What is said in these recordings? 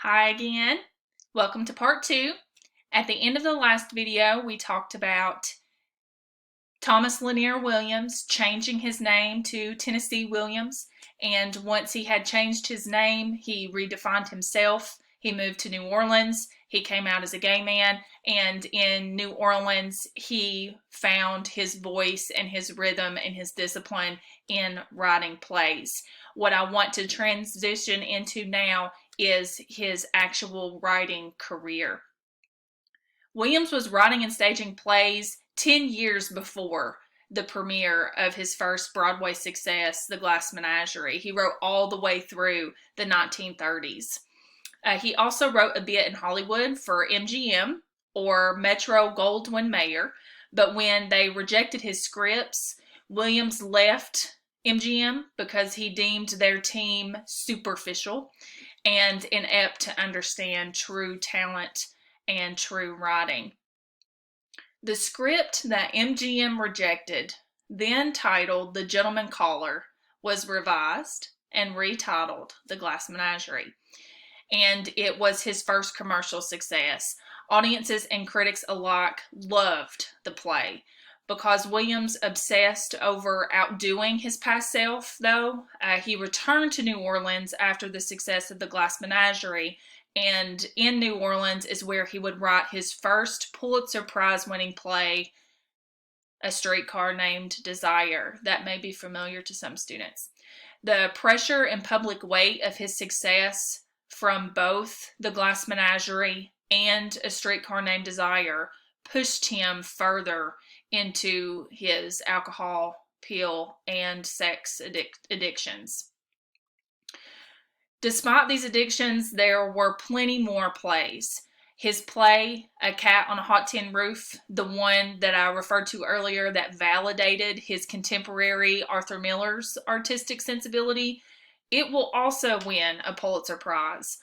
Hi again. Welcome to part 2. At the end of the last video, we talked about Thomas Lanier Williams changing his name to Tennessee Williams. And once he had changed his name, he redefined himself. He moved to New Orleans. He came out as a gay man. And in New Orleans, he found his voice and his rhythm and his discipline in writing plays. What I want to transition into now is his actual writing career. Williams was writing and staging plays 10 years before the premiere of his first Broadway success, The Glass Menagerie. He wrote all the way through the 1930s. He also wrote a bit in Hollywood for MGM or Metro Goldwyn Mayer, but when they rejected his scripts, Williams left MGM because he deemed their team superficial and inept to understand true talent and true writing. The script that MGM rejected, then titled The Gentleman Caller, was revised and retitled The Glass Menagerie, and it was his first commercial success. Audiences and critics alike loved the play. Because Williams obsessed over outdoing his past self, though, he returned to New Orleans after the success of The Glass Menagerie, and in New Orleans is where he would write his first Pulitzer Prize-winning play, A Streetcar Named Desire. That may be familiar to some students. The pressure and public weight of his success from both The Glass Menagerie and A Streetcar Named Desire pushed him further into his alcohol, pill, and sex addictions. Despite these addictions, there were plenty more plays. His play, A Cat on a Hot Tin Roof, the one that I referred to earlier that validated his contemporary Arthur Miller's artistic sensibility, it will also win a Pulitzer Prize.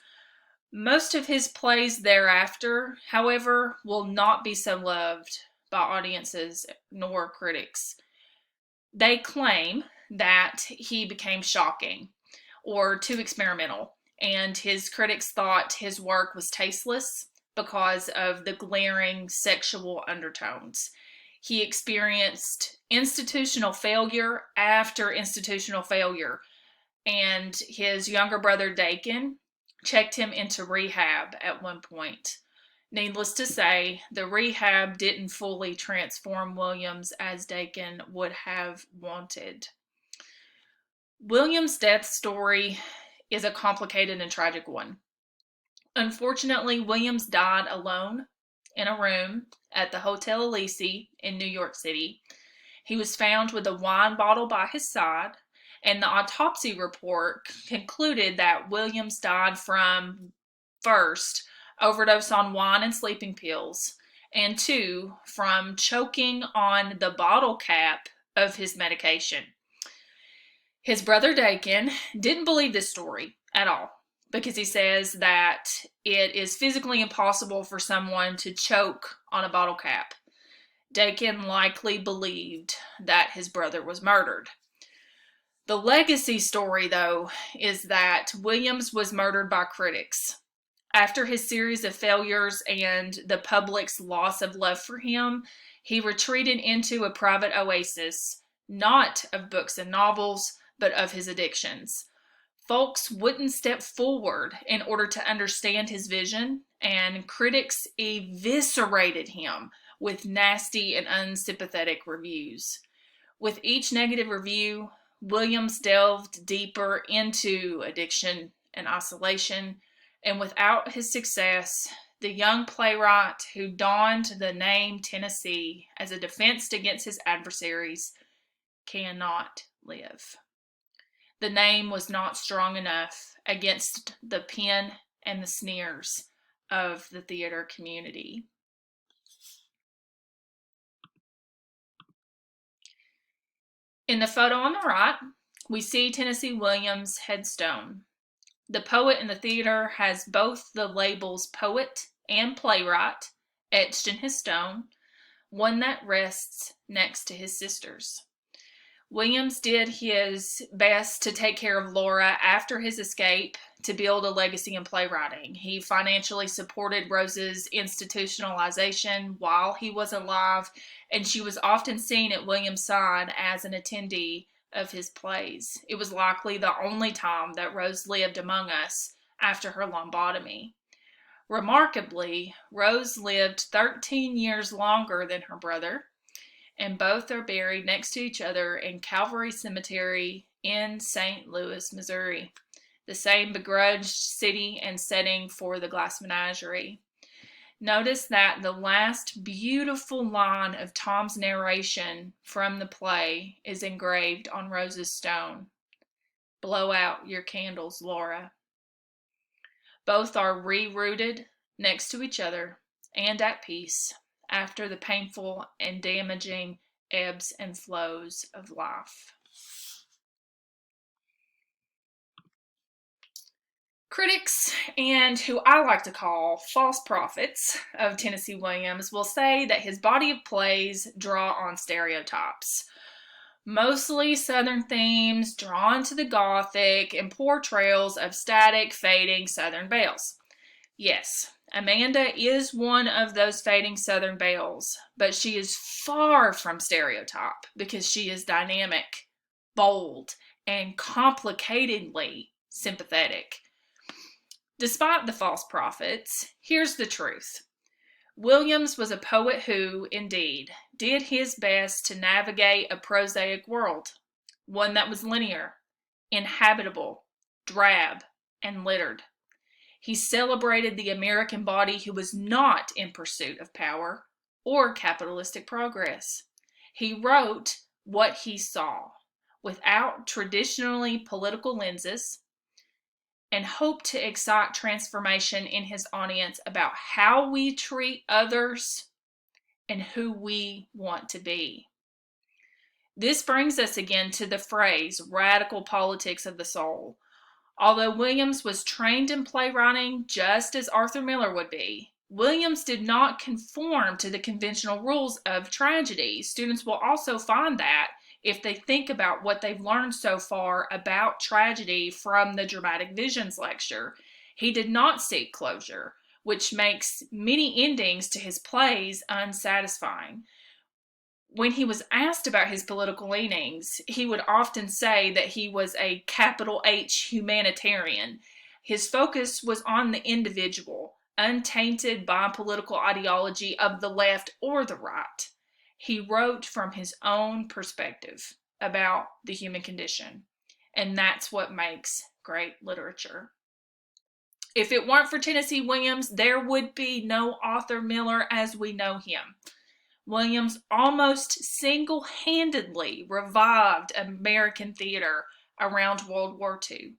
Most of his plays thereafter, however, will not be so loved by audiences nor critics. They claim that he became shocking or too experimental, and his critics thought his work was tasteless because of the glaring sexual undertones. He experienced institutional failure after institutional failure, and his younger brother Dakin checked him into rehab at one point. Needless to say, the rehab didn't fully transform Williams as Dakin would have wanted. Williams' death story is a complicated and tragic one. Unfortunately, Williams died alone in a room at the Hotel Elysee in New York City. He was found with a wine bottle by his side, and the autopsy report concluded that Williams died from, first, overdose on wine and sleeping pills, and 2, from choking on the bottle cap of his medication. His brother Dakin didn't believe this story at all because he says that it is physically impossible for someone to choke on a bottle cap. Dakin likely believed that his brother was murdered. The legacy story, though, is that Williams was murdered by critics. After his series of failures and the public's loss of love for him, he retreated into a private oasis, not of books and novels, but of his addictions. Folks wouldn't step forward in order to understand his vision, and critics eviscerated him with nasty and unsympathetic reviews. With each negative review, Williams delved deeper into addiction and isolation, and without his success, the young playwright who donned the name Tennessee as a defense against his adversaries cannot live. The name was not strong enough against the pen and the sneers of the theater community. In the photo on the right, we see Tennessee Williams' headstone. The poet in the theater has both the labels poet and playwright etched in his stone, one that rests next to his sister's. Williams did his best to take care of Laura after his escape to build a legacy in playwriting. He financially supported Rose's institutionalization while he was alive, and she was often seen at Williams' side as an attendee of his plays. It was likely the only time that Rose lived among us after her lobotomy. Remarkably, Rose lived 13 years longer than her brother, and both are buried next to each other in Calvary Cemetery in St. Louis, Missouri, the same begrudged city and setting for the Glass Menagerie. Notice that the last beautiful line of Tom's narration from the play is engraved on Rose's stone. "Blow out your candles, Laura." Both are re-rooted next to each other and at peace after the painful and damaging ebbs and flows of life. Critics, and who I like to call false prophets of Tennessee Williams, will say that his body of plays draw on stereotypes. Mostly Southern themes drawn to the Gothic and portrayals of static, fading Southern belles. Yes, Amanda is one of those fading Southern belles, but she is far from stereotype because she is dynamic, bold, and complicatedly sympathetic. Despite the false prophets, here's the truth. Williams was a poet who, indeed, did his best to navigate a prosaic world, one that was linear, inhabitable, drab, and littered. He celebrated the American body who was not in pursuit of power or capitalistic progress. He wrote what he saw, without traditionally political lenses, and hoped to excite transformation in his audience about how we treat others and who we want to be. This brings us again to the phrase radical politics of the soul. Although Williams was trained in playwriting just as Arthur Miller would be, Williams did not conform to the conventional rules of tragedy. Students will also find that if they think about what they've learned so far about tragedy from the Dramatic Visions lecture. He did not seek closure, which makes many endings to his plays unsatisfying. When he was asked about his political leanings, he would often say that he was a capital H humanitarian. His focus was on the individual, untainted by political ideology of the left or the right. He wrote from his own perspective about the human condition, and that's what makes great literature. If it weren't for Tennessee Williams, there would be no Arthur Miller as we know him. Williams almost single-handedly revived American theater around World War II.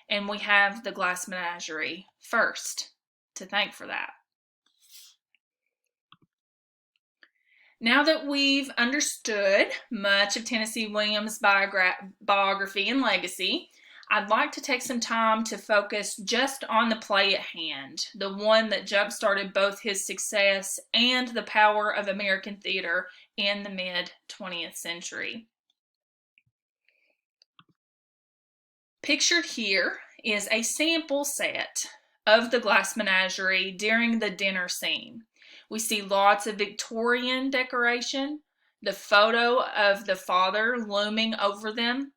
And we have the Glass Menagerie first to thank for that. Now that we've understood much of Tennessee Williams' biography and legacy, I'd like to take some time to focus just on the play at hand, the one that jump-started both his success and the power of American theater in the mid-20th century. Pictured here is a sample set of the Glass Menagerie during the dinner scene. We see lots of Victorian decoration, the photo of the father looming over them,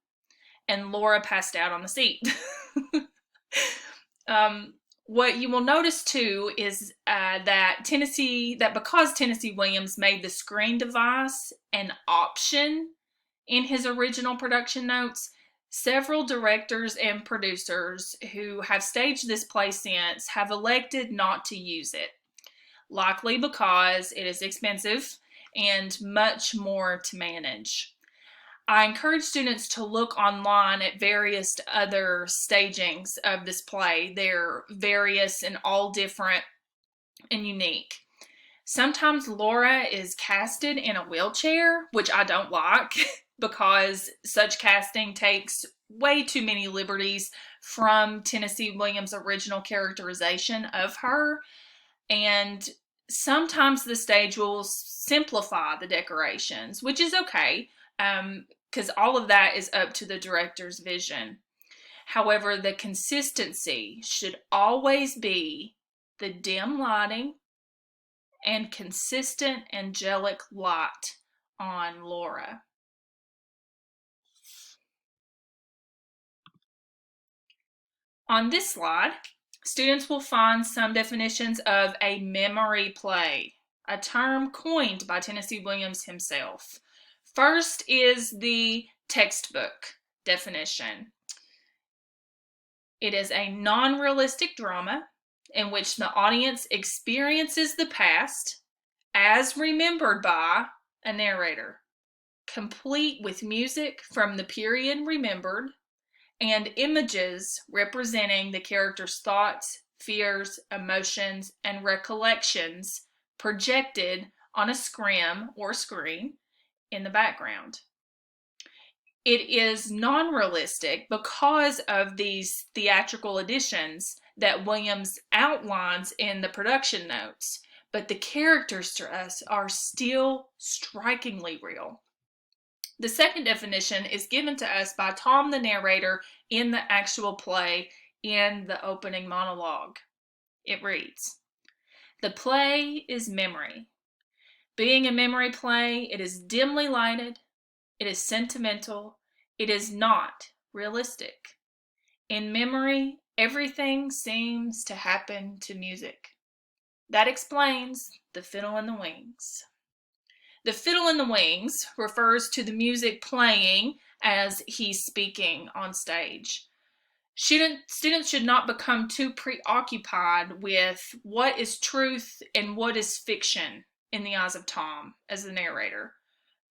and Laura passed out on the seat. What you will notice too is that because Tennessee Williams made the screen device an option in his original production notes, several directors and producers who have staged this play since have elected not to use it, likely because it is expensive and much more to manage. I encourage students to look online at various other stagings of this play. They're various and all different and unique. Sometimes Laura is casted in a wheelchair, which I don't like because such casting takes way too many liberties from Tennessee Williams' original characterization of her. And sometimes the stage will simplify the decorations, which is okay. because all of that is up to the director's vision. However, the consistency should always be the dim lighting and consistent angelic light on Laura. On this slide, students will find some definitions of a memory play, a term coined by Tennessee Williams himself. First is the textbook definition. It is a non-realistic drama in which the audience experiences the past as remembered by a narrator, complete with music from the period remembered and images representing the character's thoughts, fears, emotions, and recollections projected on a scrim or screen in the background. It is non-realistic because of these theatrical additions that Williams outlines in the production notes, but the characters to us are still strikingly real. The second definition is given to us by Tom the narrator in the actual play in the opening monologue. It reads, "The play is memory. Being a memory play, it is dimly lighted, it is sentimental, it is not realistic. In memory, everything seems to happen to music. That explains the fiddle in the wings." The fiddle in the wings refers to the music playing as he's speaking on stage. Students should not become too preoccupied with what is truth and what is fiction in the eyes of Tom as the narrator.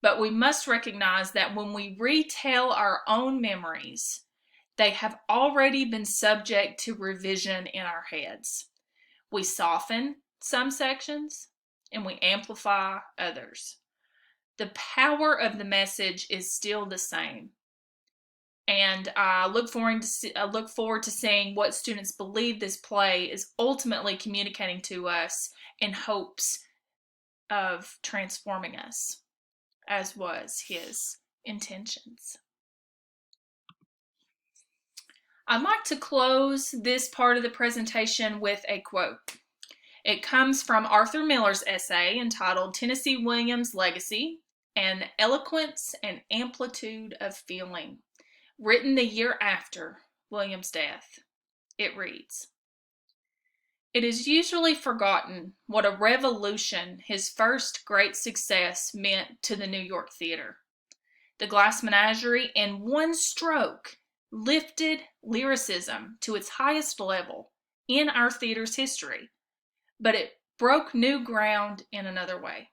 But we must recognize that when we retell our own memories, they have already been subject to revision in our heads. We soften some sections and we amplify others. The power of the message is still the same. And I look forward to seeing what students believe this play is ultimately communicating to us in hopes of transforming us, as was his intentions. I'd like to close this part of the presentation with a quote. It comes from Arthur Miller's essay entitled Tennessee Williams' Legacy: An Eloquence and Amplitude of Feeling, written the year after Williams' death. It reads, "It is usually forgotten what a revolution his first great success meant to the New York theater. The Glass Menagerie, in one stroke, lifted lyricism to its highest level in our theater's history, but it broke new ground in another way.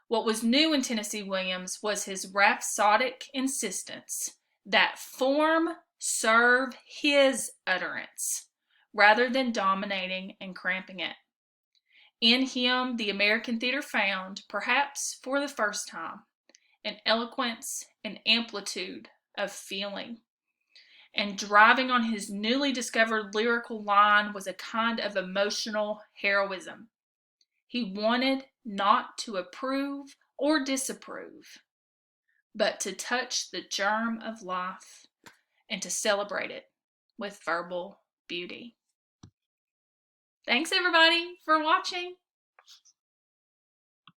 What was new in Tennessee Williams was his rhapsodic insistence that form serve his utterance rather than dominating and cramping it. In him, the American theater found, perhaps for the first time, an eloquence and amplitude of feeling. And driving on his newly discovered lyrical line was a kind of emotional heroism. He wanted not to approve or disapprove, but to touch the germ of life and to celebrate it with verbal beauty." Thanks everybody for watching.